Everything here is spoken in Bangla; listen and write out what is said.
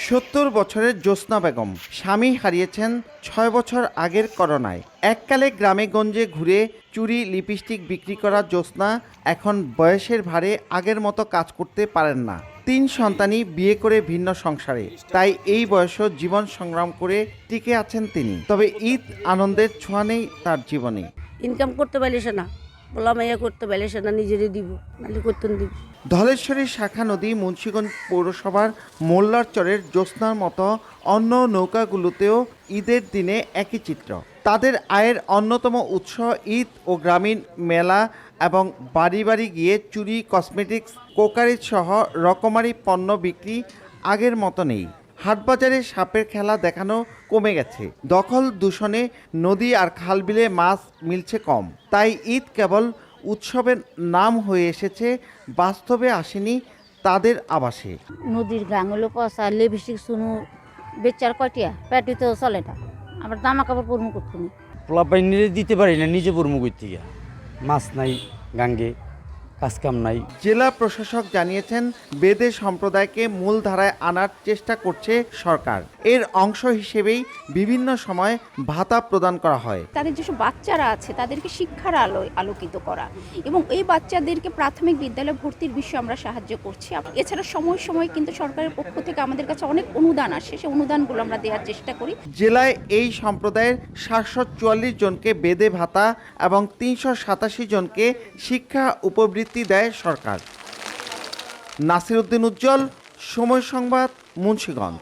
70 বছরের জ্যোৎস্না বেগম স্বামী হারিয়েছেন 6 বছর আগের করোনায়। এককালে গ্রামে গঞ্জে ঘুরে চুড়ি লিপস্টিক বিক্রি করা জ্যোৎস্না এখন বয়সের ভারে আগের মতো কাজ করতে পারেন না। 3 সন্তানই বিয়ে করে ভিন্ন সংসারে, তাই এই বয়সও জীবন সংগ্রাম করে টিকে আছেন তিনি। তবে ঈদ আনন্দের ছোঁয়া নেই তার জীবনে। ইনকাম করতে পারিস না, বলা মাইয়া করতে পারিস না, নিজেরই দিব নাহলে করতেন দিব। ধলেশ্বরীর শাখা নদী মুন্সিগঞ্জ পৌরসভার মোল্লার চরের জ্যোৎস্নার মতো অন্য নৌকাগুলোতেও ঈদের দিনে একই চিত্র। তাদের আয়ের অন্যতম উৎস ঈদ ও গ্রামীণ মেলা এবং বাড়ি বাড়ি গিয়ে চুড়ি, কসমেটিক্স, কোকারিজ সহ রকমারি পণ্য বিক্রি আগের মতো নেই। হাটবাজারে সাপের খেলা দেখানো কমে গেছে। দখল দূষণে নদী আর খালবিলে মাছ মিলছে কম। তাই ঈদ কেবল উৎসবের নাম হয়ে এসেছে, বাস্তবে আসেনি তাদের আবাসে। নদীর গাঙ্গুলো পচা লিপস্টিক শুনু বেচার কয়টিয়া পেটি তো চলে না, আবার জামা কাপড় পরমু করতে নি। পোলাপ বাইনে দিতে পারি না, নিজে পরমুগের থেকে মাছ নাই গাঙ্গে, কাজকাম নাই। জেলা প্রশাসক জানিয়েছেন, বেদে সম্প্রদায়কে মূল ধারায় আনার চেষ্টা করছে সরকার। এর অংশ হিসেবেই বিভিন্ন সময় ভাতা প্রদান করা হয়। তাদের যেসব বাচ্চারা আছে তাদেরকে শিক্ষার আলোয় আলোকিত করা এবং এই বাচ্চাদেরকে প্রাথমিক বিদ্যালয়ে ভর্তির বিষয়ে আমরা সাহায্য করছি। এছাড়া সময় সময় কিন্তু সরকারের পক্ষ থেকে আমাদের কাছে অনেক অনুদান আসে, সেই অনুদানগুলো আমরা দেওয়ার চেষ্টা করি। জেলায় এই সম্প্রদায়ের 744 জনকে বেদে ভাতা এবং 387 জনকে শিক্ষা উপবৃত্তি দেয় সরকার। নাসির উদ্দিন উজ্জ্বল, সময় সংবাদ, মুন্সিগঞ্জ।